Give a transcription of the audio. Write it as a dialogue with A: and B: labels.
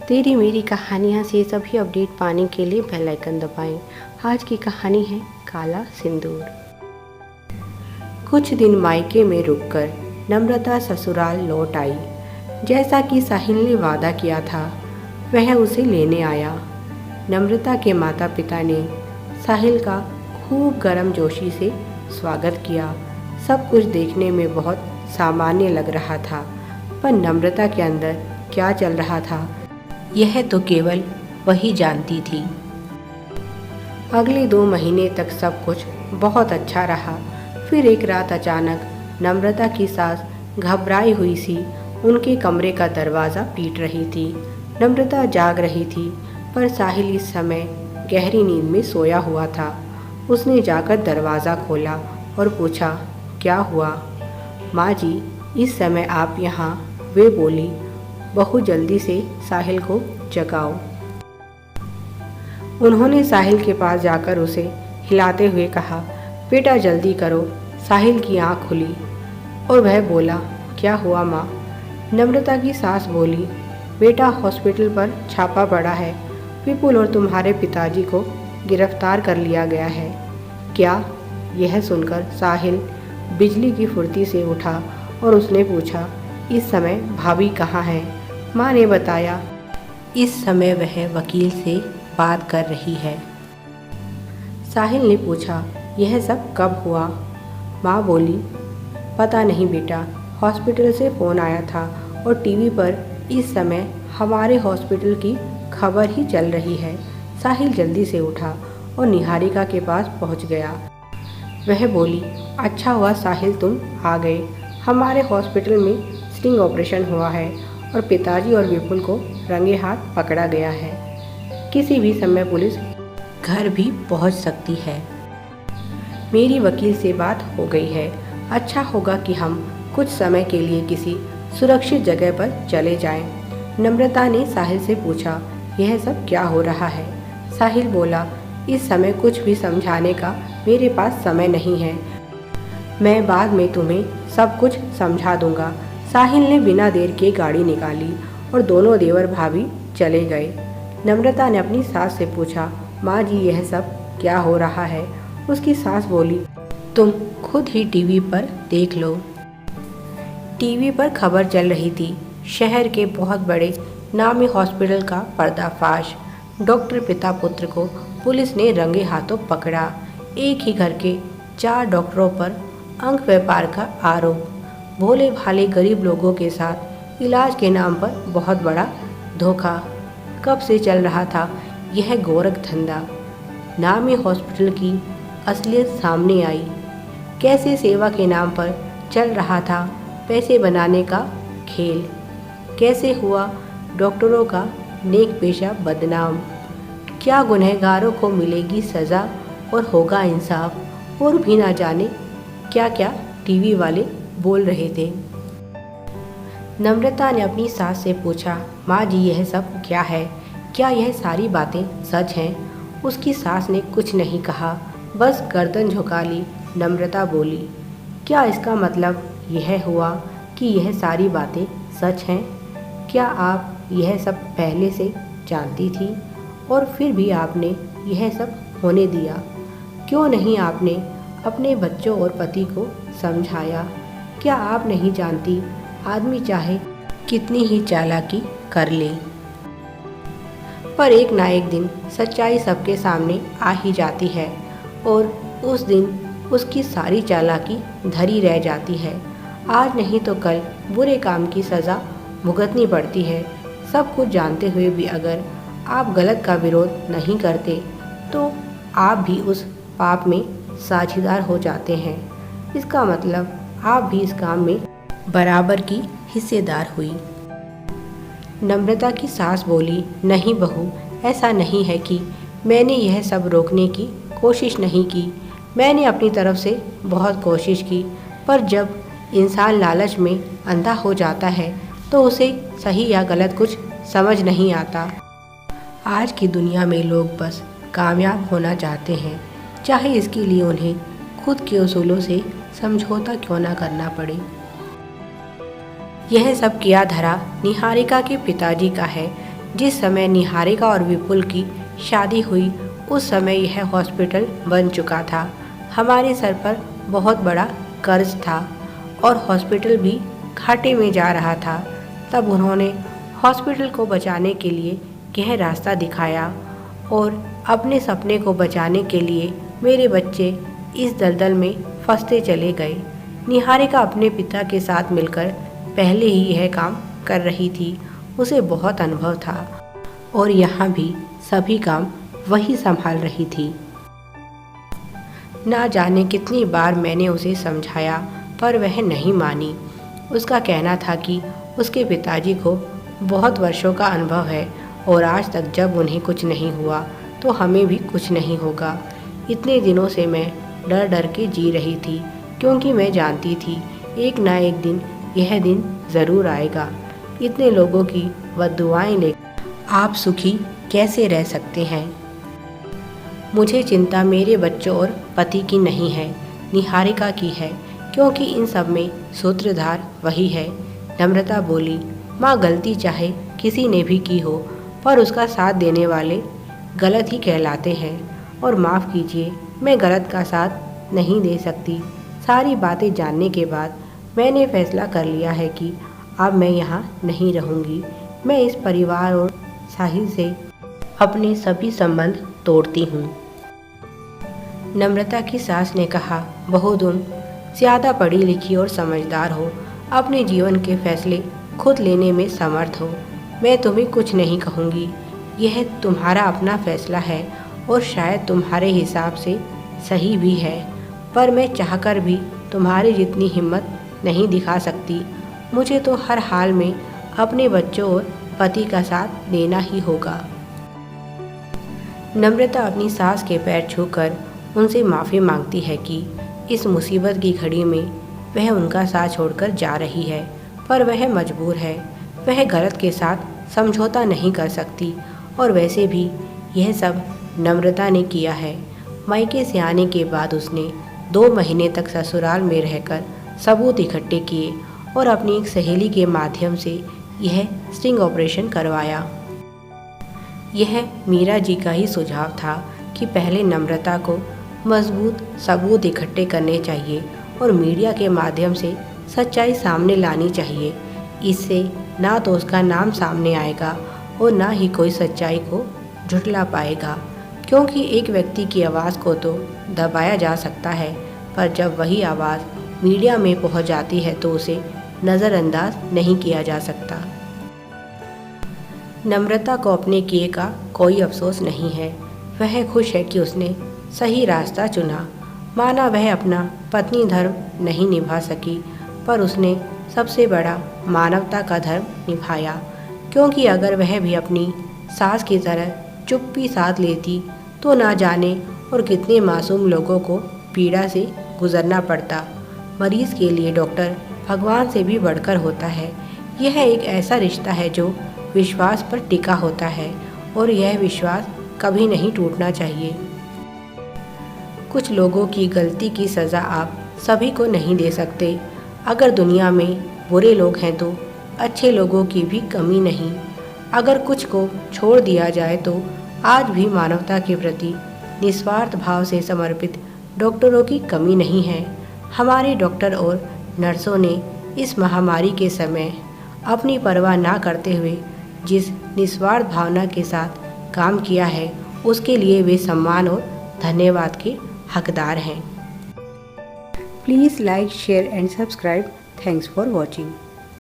A: तेरी मेरी कहानियाँ से सभी अपडेट पाने के लिए बेल आइकन दबाएं। आज की कहानी है काला सिंदूर। कुछ दिन मायके में रुककर नम्रता ससुराल लौट आई। जैसा कि साहिल ने वादा किया था, वह उसे लेने आया। नम्रता के माता पिता ने साहिल का खूब गर्मजोशी से स्वागत किया। सब कुछ देखने में बहुत सामान्य लग रहा था, पर नम्रता के अंदर क्या चल रहा था, यह तो केवल वही जानती थी। अगले 2 महीने तक सब कुछ बहुत अच्छा रहा। फिर एक रात अचानक नम्रता की सास घबराई हुई सी उनके कमरे का दरवाज़ा पीट रही थी। नम्रता जाग रही थी, पर साहिल इस समय गहरी नींद में सोया हुआ था। उसने जाकर दरवाज़ा खोला और पूछा, क्या हुआ? माँ जी, इस समय आप यहाँ? वे बोली। बहू जल्दी से साहिल को जगाओ। उन्होंने साहिल के पास जाकर उसे हिलाते हुए कहा, बेटा जल्दी करो। साहिल की आंख खुली और वह बोला, क्या हुआ माँ? नम्रता की सास बोली, बेटा हॉस्पिटल पर छापा पड़ा है। विपुल और तुम्हारे पिताजी को गिरफ्तार कर लिया गया है। क्या? यह सुनकर साहिल बिजली की फुर्ती से उठा और उसने पूछा, इस समय भाभी कहाँ हैं? माँ ने बताया, इस समय वह वकील से बात कर रही है। साहिल ने पूछा, यह सब कब हुआ? माँ बोली, पता नहीं बेटा, हॉस्पिटल से फ़ोन आया था और टीवी पर इस समय हमारे हॉस्पिटल की खबर ही चल रही है। साहिल जल्दी से उठा और निहारिका के पास पहुँच गया। वह बोली, अच्छा हुआ साहिल तुम आ गए। हमारे हॉस्पिटल में स्टिंग ऑपरेशन हुआ है और पिताजी और विपुल को रंगे हाथ पकड़ा गया है। किसी भी समय पुलिस घर भी पहुंच सकती है। मेरी वकील से बात हो गई है। अच्छा होगा कि हम कुछ समय के लिए किसी सुरक्षित जगह पर चले जाएं। नम्रता ने साहिल से पूछा, यह सब क्या हो रहा है? साहिल बोला, इस समय कुछ भी समझाने का मेरे पास समय नहीं है। मैं बाद में तुम्हें सब कुछ समझा दूंगा। साहिल ने बिना देर के गाड़ी निकाली और दोनों देवर भाभी चले गए। नम्रता ने अपनी सास से पूछा, माँ जी यह सब क्या हो रहा है? उसकी सास बोली, तुम खुद ही टीवी पर देख लो। टीवी पर खबर चल रही थी, शहर के बहुत बड़े नामी हॉस्पिटल का पर्दाफाश। डॉक्टर पिता पुत्र को पुलिस ने रंगे हाथों पकड़ा। एक ही घर के 4 डॉक्टरों पर अंग व्यापार का आरोप। भोले भाले गरीब लोगों के साथ इलाज के नाम पर बहुत बड़ा धोखा। कब से चल रहा था यह गोरख धंधा? नामी हॉस्पिटल की असलियत सामने आई। कैसे सेवा के नाम पर चल रहा था पैसे बनाने का खेल? कैसे हुआ डॉक्टरों का नेक पेशा बदनाम? क्या गुनहगारों को मिलेगी सज़ा और होगा इंसाफ? और भी ना जाने क्या क्या टीवी वाले बोल रहे थे। नम्रता ने अपनी सास से पूछा, माँ जी यह सब क्या है? क्या यह सारी बातें सच हैं? उसकी सास ने कुछ नहीं कहा, बस गर्दन झुका ली। नम्रता बोली, क्या इसका मतलब यह हुआ कि यह सारी बातें सच हैं? क्या आप यह सब पहले से जानती थी और फिर भी आपने यह सब होने दिया? क्यों नहीं आपने अपने बच्चों और पति को समझाया? क्या आप नहीं जानती, आदमी चाहे कितनी ही चालाकी कर ले, पर एक ना एक दिन सच्चाई सबके सामने आ ही जाती है और उस दिन उसकी सारी चालाकी धरी रह जाती है। आज नहीं तो कल बुरे काम की सज़ा भुगतनी पड़ती है। सब कुछ जानते हुए भी अगर आप गलत का विरोध नहीं करते तो आप भी उस पाप में साझीदार हो जाते हैं। इसका मतलब आप भी इस काम में बराबर की हिस्सेदार हुई। नम्रता की सास बोली, नहीं बहू, ऐसा नहीं है कि मैंने यह सब रोकने की कोशिश नहीं की। मैंने अपनी तरफ से बहुत कोशिश की, पर जब इंसान लालच में अंधा हो जाता है तो उसे सही या गलत कुछ समझ नहीं आता। आज की दुनिया में लोग बस कामयाब होना चाहते हैं, चाहे इसके लिए उन्हें खुद के उसूलों से समझौता क्यों ना करना पड़े। यह सब किया धरा निहारिका के पिताजी का है। जिस समय निहारिका और विपुल की शादी हुई उस समय यह हॉस्पिटल बन चुका था। हमारे सर पर बहुत बड़ा कर्ज था और हॉस्पिटल भी घाटे में जा रहा था। तब उन्होंने हॉस्पिटल को बचाने के लिए यह रास्ता दिखाया और अपने सपने को बचाने के लिए मेरे बच्चे इस दलदल में फंसते चले गए। निहारिका अपने पिता के साथ मिलकर पहले ही यह काम कर रही थी। उसे बहुत अनुभव था और यहाँ भी सभी काम वही संभाल रही थी। ना जाने कितनी बार मैंने उसे समझाया पर वह नहीं मानी। उसका कहना था कि उसके पिताजी को बहुत वर्षों का अनुभव है और आज तक जब उन्हें कुछ नहीं हुआ तो हमें भी कुछ नहीं होगा। इतने दिनों से मैं डर डर के जी रही थी क्योंकि मैं जानती थी एक ना एक दिन यह दिन ज़रूर आएगा। इतने लोगों की बद्दुआएं लेकर आप सुखी कैसे रह सकते हैं? मुझे चिंता मेरे बच्चों और पति की नहीं है, निहारिका की है, क्योंकि इन सब में सूत्रधार वही है। नम्रता बोली, माँ गलती चाहे किसी ने भी की हो पर उसका साथ देने वाले गलत ही कहलाते हैं। और माफ़ कीजिए, मैं गलत का साथ नहीं दे सकती। सारी बातें जानने के बाद मैंने फैसला कर लिया है कि अब मैं यहाँ नहीं रहूँगी। मैं इस परिवार और साहिल से अपने सभी संबंध तोड़ती हूँ। नम्रता की सास ने कहा, बहू तुम ज़्यादा पढ़ी लिखी और समझदार हो, अपने जीवन के फैसले खुद लेने में समर्थ हो। मैं तुम्हें कुछ नहीं कहूँगी, यह तुम्हारा अपना फैसला है और शायद तुम्हारे हिसाब से सही भी है, पर मैं चाहकर भी तुम्हारी जितनी हिम्मत नहीं दिखा सकती। मुझे तो हर हाल में अपने बच्चों और पति का साथ देना ही होगा। नम्रता अपनी सास के पैर छूकर उनसे माफ़ी मांगती है कि इस मुसीबत की घड़ी में वह उनका साथ छोड़कर जा रही है, पर वह मजबूर है। वह गलत के साथ समझौता नहीं कर सकती और वैसे भी यह सब नम्रता ने किया है। मायके से आने के बाद उसने 2 महीने तक ससुराल में रहकर सबूत इकट्ठे किए और अपनी एक सहेली के माध्यम से यह स्टिंग ऑपरेशन करवाया। यह मीरा जी का ही सुझाव था कि पहले नम्रता को मजबूत सबूत इकट्ठे करने चाहिए और मीडिया के माध्यम से सच्चाई सामने लानी चाहिए। इससे ना तो उसका नाम सामने आएगा और ना ही कोई सच्चाई को झुठला पाएगा, क्योंकि एक व्यक्ति की आवाज़ को तो दबाया जा सकता है, पर जब वही आवाज़ मीडिया में पहुंच जाती है तो उसे नज़रअंदाज नहीं किया जा सकता। नम्रता को अपने किए का कोई अफसोस नहीं है। वह खुश है कि उसने सही रास्ता चुना। माना वह अपना पत्नी धर्म नहीं निभा सकी, पर उसने सबसे बड़ा मानवता का धर्म निभाया, क्योंकि अगर वह भी अपनी सास की तरह चुप्पी साध लेती तो ना जाने और कितने मासूम लोगों को पीड़ा से गुजरना पड़ता। मरीज़ के लिए डॉक्टर भगवान से भी बढ़कर होता है। यह एक ऐसा रिश्ता है जो विश्वास पर टिका होता है और यह विश्वास कभी नहीं टूटना चाहिए। कुछ लोगों की गलती की सज़ा आप सभी को नहीं दे सकते। अगर दुनिया में बुरे लोग हैं तो अच्छे लोगों की भी कमी नहीं। अगर कुछ को छोड़ दिया जाए तो आज भी मानवता के प्रति निस्वार्थ भाव से समर्पित डॉक्टरों की कमी नहीं है। हमारे डॉक्टर और नर्सों ने इस महामारी के समय अपनी परवाह ना करते हुए जिस निस्वार्थ भावना के साथ काम किया है, उसके लिए वे सम्मान और धन्यवाद के हकदार हैं। Please like, share and subscribe. Thanks for watching.